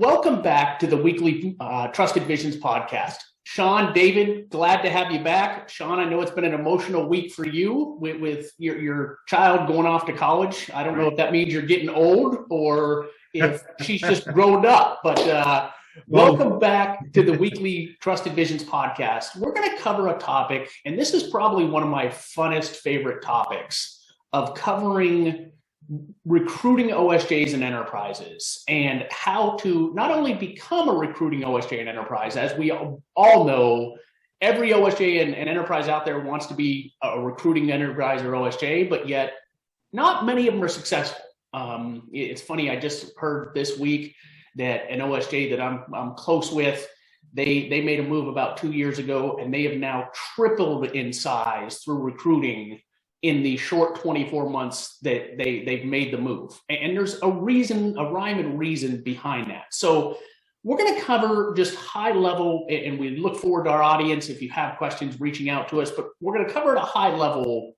Welcome back to the weekly Trusted Visions podcast. Shaun, David, glad to have you back. Shaun, I know it's been an emotional week for you with your child going off to college. I don't know if that means you're getting old or if she's just grown up, but welcome back to the weekly Trusted Visions podcast. We're going to cover a topic, and this is probably one of my funnest favorite topics of covering recruiting OSJs and enterprises and how to not only become a recruiting OSJ and enterprise. As we all know, every OSJ and enterprise out there wants to be a recruiting enterprise or OSJ, but yet not many of them are successful. It's funny, I just heard this week that an OSJ that I'm close with, they made a move about 2 years ago, and they have now tripled in size through recruiting in the short 24 months that they've made the move. And there's a reason, a rhyme and reason behind that. So we're going to cover just high level, and we look forward to our audience, if you have questions, reaching out to us, but we're going to cover at a high level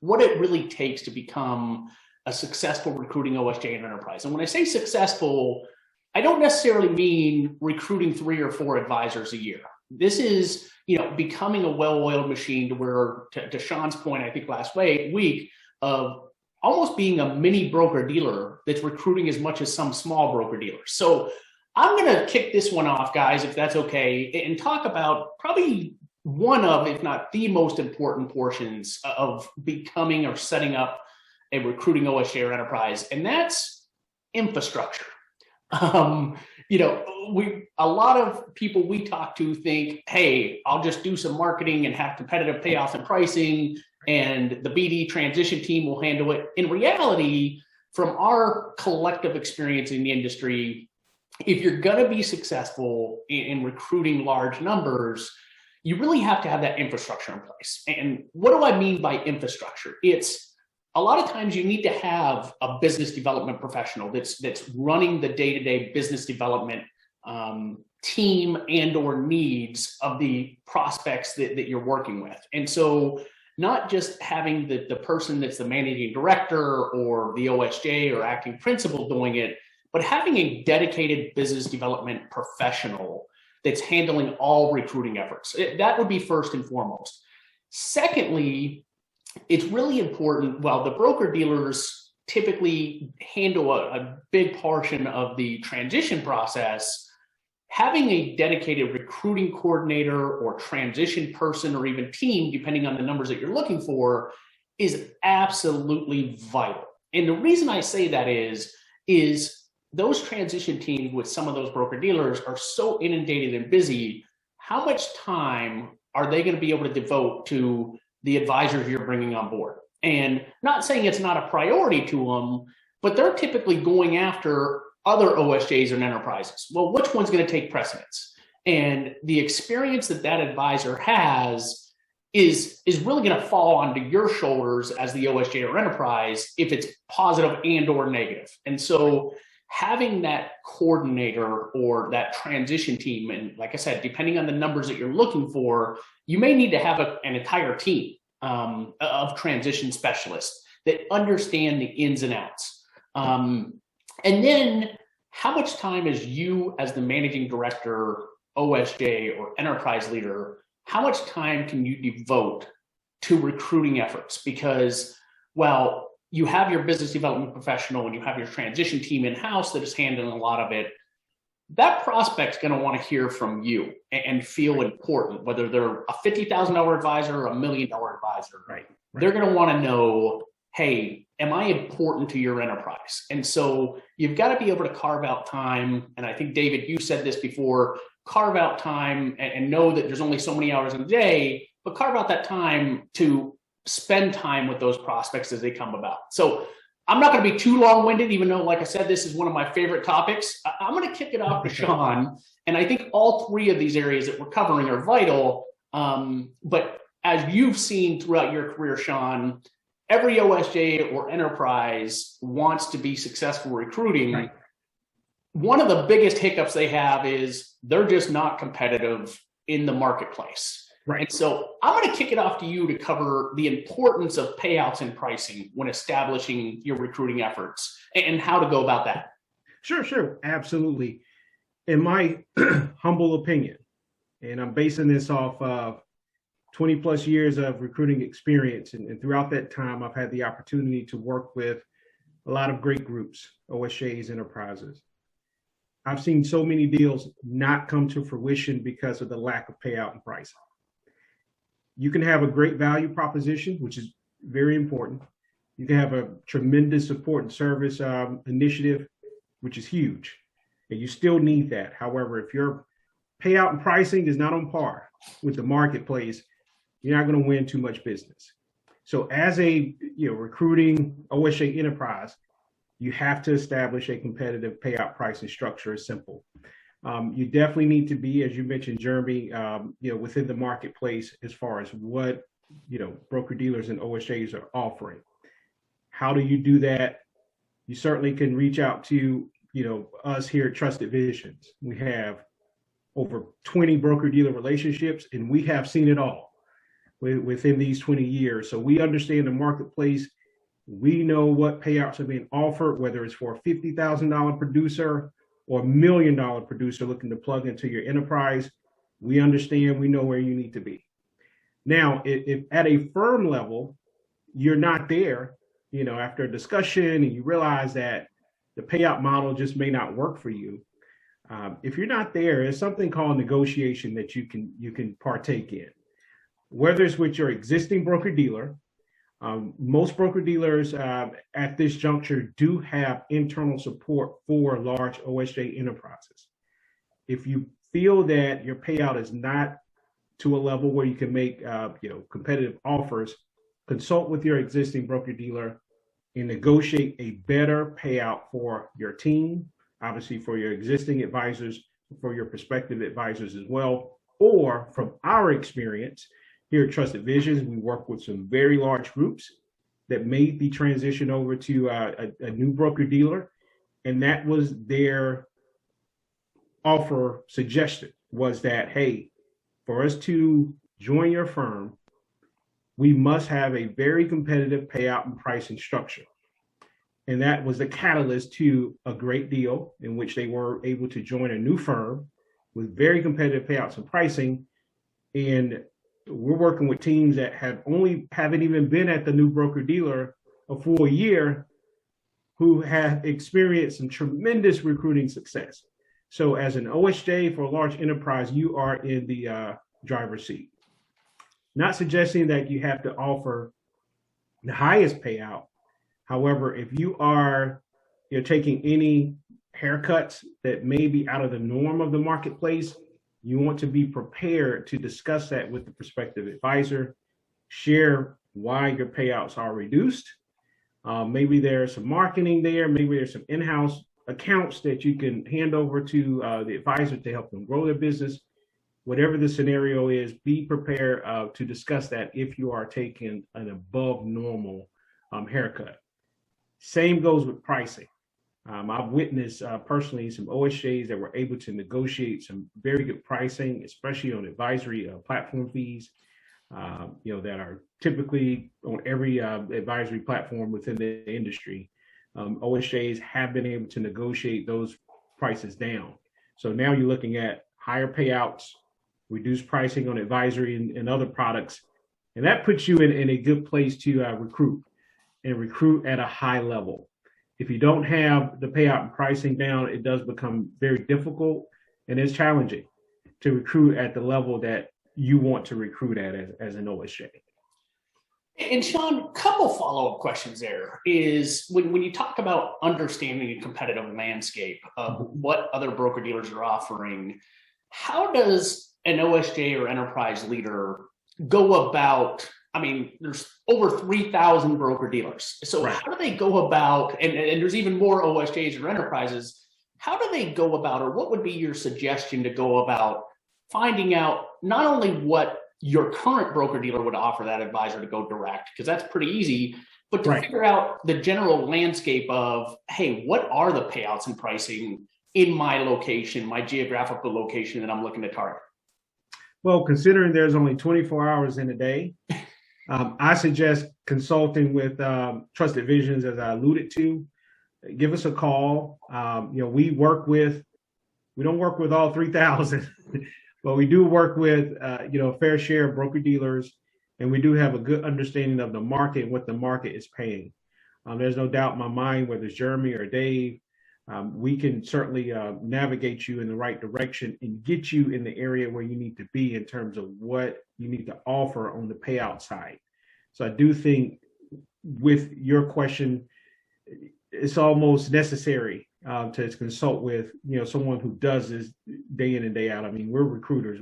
what it really takes to become a successful recruiting OSJ and enterprise. And when I say successful, I don't necessarily mean recruiting 3 or 4 advisors a year. This is, becoming a well-oiled machine to where, to Shaun's point, I think last week, of almost being a mini broker-dealer that's recruiting as much as some small broker-dealers. So I'm going to kick this one off, guys, if that's okay, and talk about probably one of, if not the most important portions of becoming or setting up a recruiting OSJ or enterprise, and that's infrastructure. A lot of people we talk to think, hey, I'll just do some marketing and have competitive payouts and pricing, and the BD transition team will handle it. In reality, from our collective experience in the industry, if you're going to be successful in recruiting large numbers, you really have to have that infrastructure in place. And what do I mean by infrastructure? It's a lot of times you need to have a business development professional that's running the day-to-day business development team and or needs of the prospects that you're working with. And so not just having the person that's the managing director or the OSJ or acting principal doing it, but having a dedicated business development professional that's handling all recruiting efforts. That would be first and foremost. Secondly, it's really important, while the broker-dealers typically handle a big portion of the transition process, having a dedicated recruiting coordinator or transition person or even team, depending on the numbers that you're looking for, is absolutely vital. And the reason I say that is those transition teams with some of those broker-dealers are so inundated and busy. How much time are they going to be able to devote to the advisors you're bringing on board? And not saying it's not a priority to them, but they're typically going after other OSJs and enterprises. Well, which one's going to take precedence? And the experience that advisor has is really going to fall onto your shoulders as the OSJ or enterprise if it's positive and or negative. And so having that coordinator or that transition team, and like I said, depending on the numbers that you're looking for, you may need to have an entire team of transition specialists that understand the ins and outs. And then how much time is you as the managing director, OSJ, or enterprise leader, how much time can you devote to recruiting efforts? Because, well, you have your business development professional and you have your transition team in-house that is handling a lot of it. That prospect's going to want to hear from you and feel important, whether they're a $50,000 advisor or $1 million advisor. Right. They're going to want to know, hey, am I important to your enterprise? And so you've got to be able to carve out time. And I think, David, you said this before, carve out time and know that there's only so many hours in a day, but carve out that time to spend time with those prospects as they come about. So I'm not going to be too long-winded, even though, like I said, this is one of my favorite topics. I'm going to kick it off to Shaun. And I think all 3 of these areas that we're covering are vital. But as you've seen throughout your career, Shaun, every OSJ or enterprise wants to be successful recruiting. Right. One of the biggest hiccups they have is they're just not competitive in the marketplace. Right. And so I'm going to kick it off to you to cover the importance of payouts and pricing when establishing your recruiting efforts and how to go about that. Sure. Absolutely. In my humble opinion, and I'm basing this off of 20 plus years of recruiting experience. And throughout that time, I've had the opportunity to work with a lot of great groups, OSJs, enterprises. I've seen so many deals not come to fruition because of the lack of payout and pricing. You can have a great value proposition, which is very important. You can have a tremendous support and service initiative, which is huge. And you still need that. However, if your payout and pricing is not on par with the marketplace, you're not going to win too much business. So as a recruiting OSJ enterprise, you have to establish a competitive payout pricing structure. It's simple. You definitely need to be, as you mentioned, Jeremy, within the marketplace as far as what broker dealers and OSJs are offering. How do you do that? You certainly can reach out to us here at Trusted Visions. We have over 20 broker dealer relationships, and we have seen it all within these 20 years. So we understand the marketplace. We know what payouts are being offered, whether it's for a $50,000 producer or $1 million producer looking to plug into your enterprise. We understand, we know where you need to be. Now, if at a firm level, you're not there, after a discussion and you realize that the payout model just may not work for you. If you're not there, there's something called negotiation that you can partake in. Whether it's with your existing broker dealer, most broker dealers at this juncture do have internal support for large OSJ enterprises. If you feel that your payout is not to a level where you can make competitive offers, consult with your existing broker dealer and negotiate a better payout for your team, obviously for your existing advisors, for your prospective advisors as well. Or from our experience here at Trusted Visions, we work with some very large groups that made the transition over to a new broker dealer, and that was their offer suggestion, was that, hey, for us to join your firm, we must have a very competitive payout and pricing structure. And that was the catalyst to a great deal in which they were able to join a new firm with very competitive payouts and pricing. And we're working with teams that haven't even been at the new broker dealer a full year, who have experienced some tremendous recruiting success. So as an OSJ for a large enterprise, you are in the driver's seat. Not suggesting that you have to offer the highest payout. However, if you are taking any haircuts that may be out of the norm of the marketplace, you want to be prepared to discuss that with the prospective advisor, share why your payouts are reduced. Maybe there's some marketing there, maybe there's some in-house accounts that you can hand over to the advisor to help them grow their business. Whatever the scenario is, be prepared to discuss that if you are taking an above normal haircut. Same goes with pricing. I've witnessed personally some OSJs that were able to negotiate some very good pricing, especially on advisory platform fees, that are typically on every advisory platform within the industry. OSJs have been able to negotiate those prices down. So now you're looking at higher payouts, reduced pricing on advisory and other products, and that puts you in a good place to recruit at a high level. If you don't have the payout and pricing down, it does become very difficult and it's challenging to recruit at the level that you want to recruit at as an OSJ. And Shaun, a couple follow-up questions there is when you talk about understanding a competitive landscape of what other broker dealers are offering, how does an OSJ or enterprise leader go about, there's over 3,000 broker dealers. So right. How do they go about, and there's even more OSJs or enterprises, how do they go about, or what would be your suggestion to go about finding out not only what your current broker dealer would offer that advisor to go direct, because that's pretty easy, but to right. figure out the general landscape of, hey, what are the payouts and pricing in my location, my geographical location that I'm looking to target? Well, considering there's only 24 hours in a day, I suggest consulting with Trusted Visions, as I alluded to. Give us a call. We work with We don't work with all 3,000, but we do work with, a fair share of broker dealers, and we do have a good understanding of the market and what the market is paying. There's no doubt in my mind, whether it's Jeremy or Dave, we can certainly navigate you in the right direction and get you in the area where you need to be in terms of what you need to offer on the payout side. So I do think with your question, it's almost necessary to consult with, someone who does this day in and day out. I mean, we're recruiters.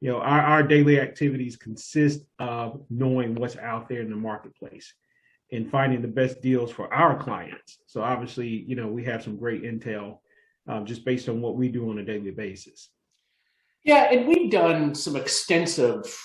Our daily activities consist of knowing what's out there in the marketplace and finding the best deals for our clients. So obviously, we have some great intel just based on what we do on a daily basis. Yeah, and we've done some extensive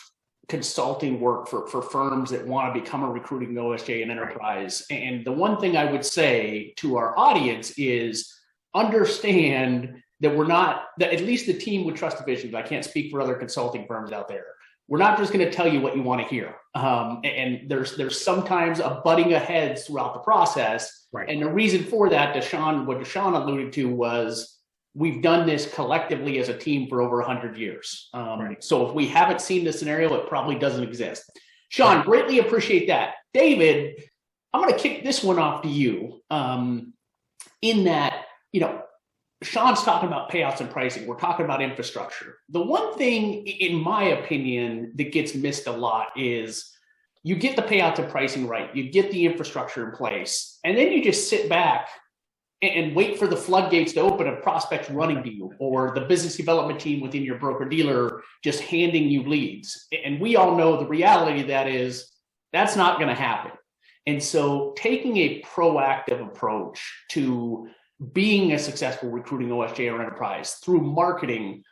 consulting work for firms that want to become a recruiting OSJ and enterprise. And the one thing I would say to our audience is understand that that at least the team with Trust Divisions, I can't speak for other consulting firms out there, we're not just going to tell you what you want to hear. And there's sometimes a butting of heads throughout the process. Right. And the reason for that, what Shaun alluded to, was we've done this collectively as a team for over 100 years. Right. So if we haven't seen this scenario, it probably doesn't exist. Shaun, greatly appreciate that. David, I'm going to kick this one off to you in that, Shaun's talking about payouts and pricing. We're talking about infrastructure. The one thing, in my opinion, that gets missed a lot is you get the payouts and pricing right, you get the infrastructure in place, and then you just sit back and wait for the floodgates to open of prospects running to you, or the business development team within your broker dealer just handing you leads. And we all know the reality of that is that's not going to happen. And so taking a proactive approach to being a successful recruiting OSJ or enterprise through marketing,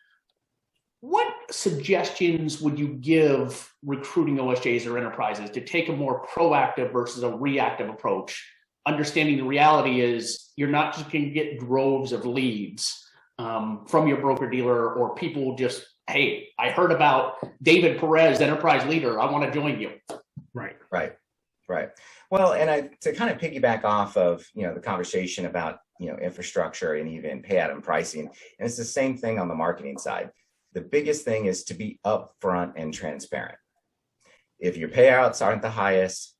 what suggestions would you give recruiting OSJs or enterprises to take a more proactive versus a reactive approach? Understanding the reality is you're not just going to get droves of leads from your broker dealer, or people just, hey, I heard about David Perez, enterprise leader, I want to join you. Right. Well, and to kind of piggyback off of, the conversation about, infrastructure and even payout and pricing, and it's the same thing on the marketing side. The biggest thing is to be upfront and transparent. If your payouts aren't the highest,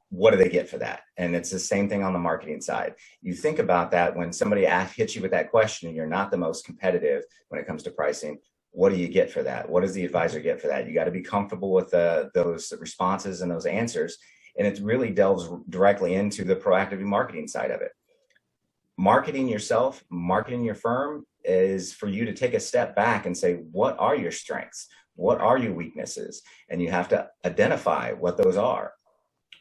what do they get for that? And it's the same thing on the marketing side. You think about that when somebody hits you with that question and you're not the most competitive when it comes to pricing. What do you get for that? What does the advisor get for that? You got to be comfortable with those responses and those answers. And it really delves directly into the proactive marketing side of it. Marketing yourself, marketing your firm is for you to take a step back and say, what are your strengths? What are your weaknesses? And you have to identify what those are.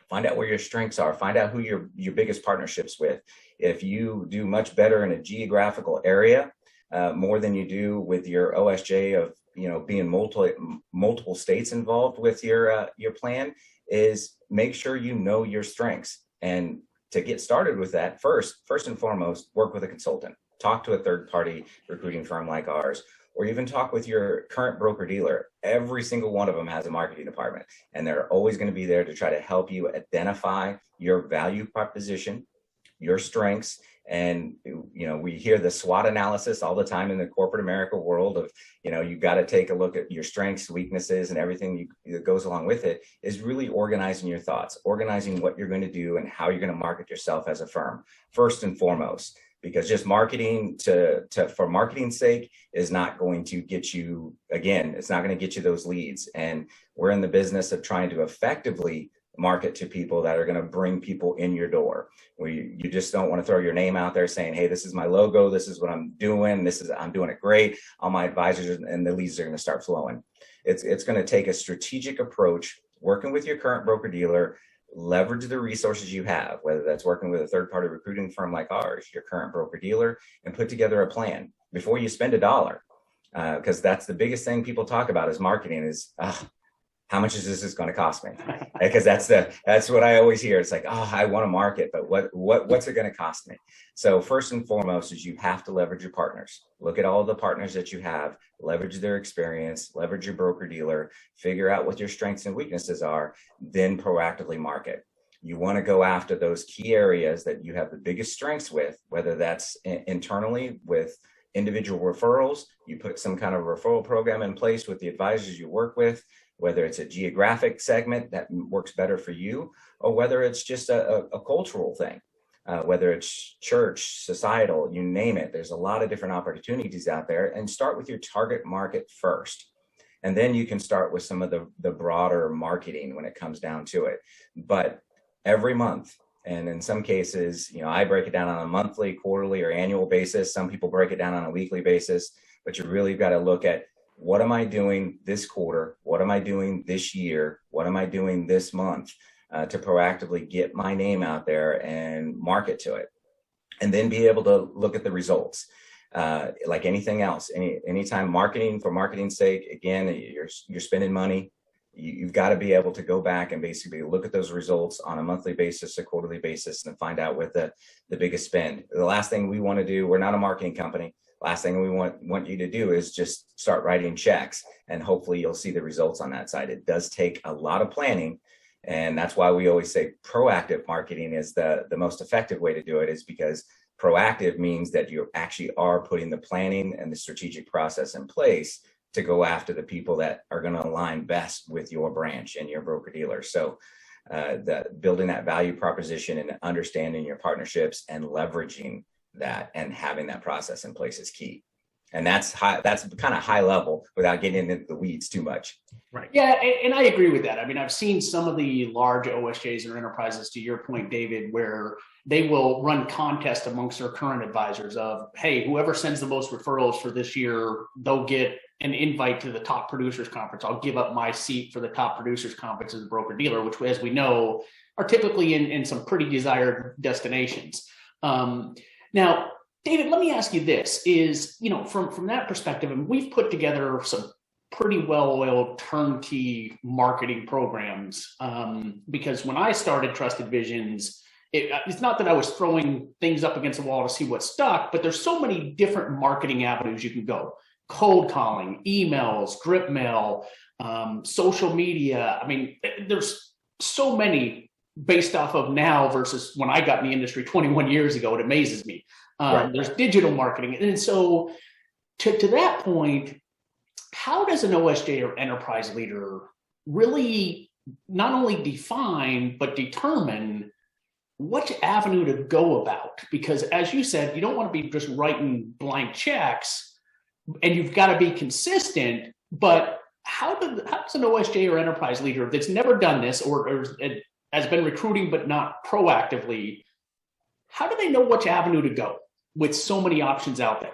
Find out where your strengths are. Find out who your biggest partnerships with. If you do much better in a geographical area, more than you do with your OSJ of being multiple states involved with your plan, is make sure you know your strengths. And to get started with that, first and foremost, work with a consultant. Talk to a third-party recruiting firm like ours, or even talk with your current broker dealer. Every single one of them has a marketing department, and they're always going to be there to try to help you identify your value proposition, your strengths. And, we hear the SWOT analysis all the time in the corporate America world of, you got to take a look at your strengths, weaknesses, and everything that goes along with it, is really organizing your thoughts, organizing what you're going to do and how you're going to market yourself as a firm, first and foremost. Because just marketing for marketing's sake is not going to get you, again, it's not going to get you those leads. And we're in the business of trying to effectively market to people that are going to bring people in your door, where you just don't want to throw your name out there saying, hey, this is my logo, this is what I'm doing, I'm doing it great, all my advisors, and the leads are going to start flowing. It's going to take a strategic approach, working with your current broker dealer, leverage the resources you have, whether that's working with a third-party recruiting firm like ours, your current broker dealer, and put together a plan before you spend $1. Because that's the biggest thing people talk about is marketing is, how much is this going to cost me? Because that's what I always hear. It's like, oh, I want to market, but what's it going to cost me? So first and foremost is you have to leverage your partners. Look at all the partners that you have, leverage their experience, leverage your broker dealer, figure out what your strengths and weaknesses are, then proactively market. You want to go after those key areas that you have the biggest strengths with, whether that's internally with individual referrals, you put some kind of referral program in place with the advisors you work with, whether it's a geographic segment that works better for you, or whether it's just a cultural thing, whether it's church, societal, you name it. There's a lot of different opportunities out there, and start with your target market first. And then you can start with some of the broader marketing when it comes down to it. But every month, and in some cases, I break it down on a monthly, quarterly, or annual basis. Some people break it down on a weekly basis, but you really got to look at, what am I doing this quarter? What am I doing this year? What am I doing this month to proactively get my name out there and market to it? And then be able to look at the results. Like anything else, anytime marketing for marketing's sake, again, you're spending money. You've got to be able to go back and basically look at those results on a monthly basis, a quarterly basis, and find out what the biggest spend. The last thing we want to do, we're not a marketing company. Last thing we want you to do is just start writing checks, and hopefully you'll see the results on that side. It does take a lot of planning, and that's why we always say proactive marketing is the most effective way to do it, is because proactive means that you actually are putting the planning and the strategic process in place to go after the people that are going to align best with your branch and your broker dealer. So building that value proposition and understanding your partnerships and leveraging that and having that process in place is key. And that's kind of high level without getting into the weeds too much. Right. Yeah. And I agree with that. I mean, I've seen some of the large OSJs or enterprises, to your point, David, where they will run contests amongst their current advisors of, hey, whoever sends the most referrals for this year, they'll get an invite to the top producers conference. I'll give up my seat for the top producers conference as a broker dealer, which, as we know, are typically in some pretty desired destinations. Now, David, let me ask you this: is, from that perspective, and we've put together some pretty well-oiled turnkey marketing programs, because when I started Trusted Visions, it's not that I was throwing things up against the wall to see what stuck, but there's so many different marketing avenues you can go. Cold calling, emails, drip mail, social media. I mean, there's so many based off of now versus when I got in the industry 21 years ago. It amazes me. Right. There's digital marketing. And so to that point, how does an OSJ or enterprise leader really not only define, but determine which avenue to go about? Because as you said, you don't want to be just writing blank checks, and you've got to be consistent. But how does an OSJ or enterprise leader that's never done this or has been recruiting but not proactively, how do they know which avenue to go with so many options out there?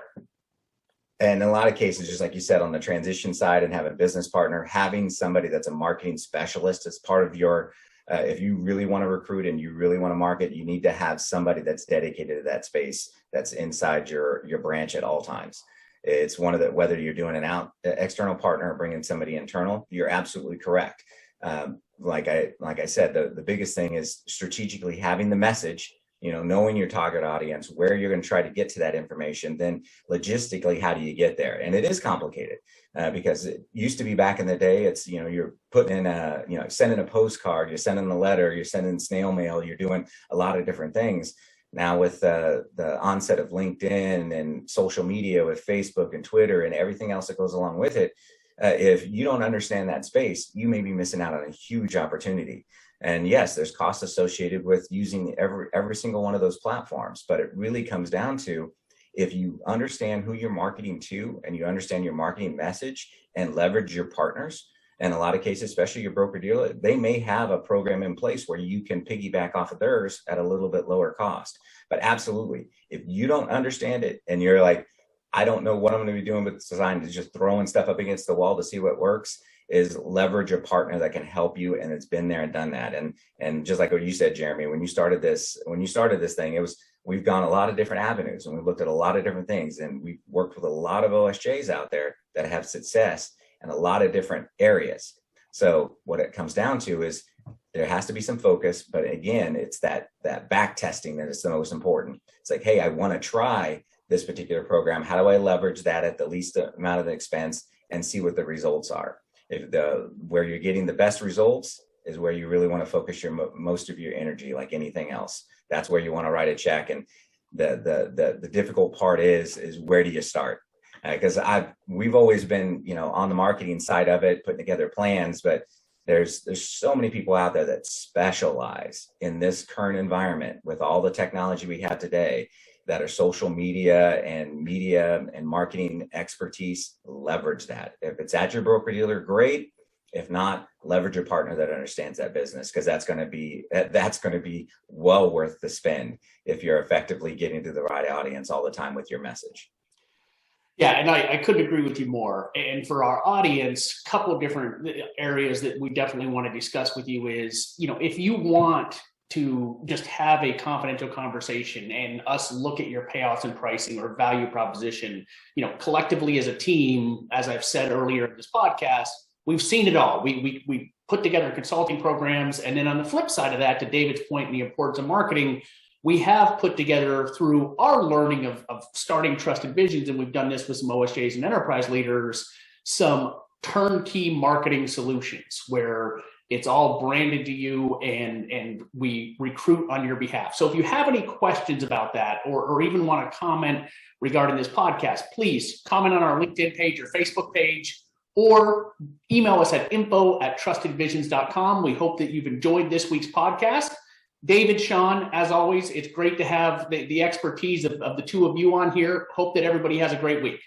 And in a lot of cases, just like you said, on the transition side and having a business partner, having somebody that's a marketing specialist as part of your, if you really want to recruit and you really want to market, you need to have somebody that's dedicated to that space, that's inside your branch at all times. It's one of the, whether you're doing an external partner or bringing somebody internal, you're absolutely correct. Like I said, the biggest thing is strategically having the message, knowing your target audience, where you're going to try to get to that information. Then logistically, how do you get there? And it is complicated because it used to be back in the day, it's, you're putting in sending a postcard, you're sending a letter, you're sending snail mail, you're doing a lot of different things. Now with the onset of LinkedIn and social media with Facebook and Twitter and everything else that goes along with it, if you don't understand that space, you may be missing out on a huge opportunity. And yes, there's costs associated with using every single one of those platforms, but it really comes down to, if you understand who you're marketing to and you understand your marketing message and leverage your partners, in a lot of cases, especially your broker dealer, they may have a program in place where you can piggyback off of theirs at a little bit lower cost. But absolutely, if you don't understand it and you're like, I don't know what I'm going to be doing with this design, is just throwing stuff up against the wall to see what works, is leverage a partner that can help you, and it's been there and done that. And just like what you said, Jeremy, when you started this thing, we've gone a lot of different avenues and we've looked at a lot of different things, and we've worked with a lot of OSJs out there that have success in a lot of different areas. So what it comes down to is there has to be some focus, but again, it's that back testing that is the most important. It's like, hey, I want to try this particular program. How do I leverage that at the least amount of the expense and see what the results are? Where you're getting the best results, is where you really want to focus your most of your energy, like anything else. That's where you want to write a check. And the difficult part is where do you start? Because we've always been, on the marketing side of it, putting together plans, but there's so many people out there that specialize in this current environment with all the technology we have today that are social media and marketing expertise. Leverage that. If it's at your broker dealer, great. If not, leverage a partner that understands that business, because that's going to be well worth the spend if you're effectively getting to the right audience all the time with your message. Yeah, and I couldn't agree with you more. And for our audience, a couple of different areas that we definitely want to discuss with you is, if you want to just have a confidential conversation and us look at your payouts and pricing or value proposition, collectively as a team, as I've said earlier in this podcast, we've seen it all. We put together consulting programs. And then on the flip side of that, to David's point in the importance of marketing, we have put together through our learning of starting Trusted Visions, and we've done this with some OSJs and enterprise leaders, some turnkey marketing solutions where it's all branded to you and we recruit on your behalf. So if you have any questions about that or even want to comment regarding this podcast, please comment on our LinkedIn page or Facebook page, or email us at info@trustedvisions.com. We hope that you've enjoyed this week's podcast. David, Shaun, as always, it's great to have the expertise of the two of you on here. Hope that everybody has a great week.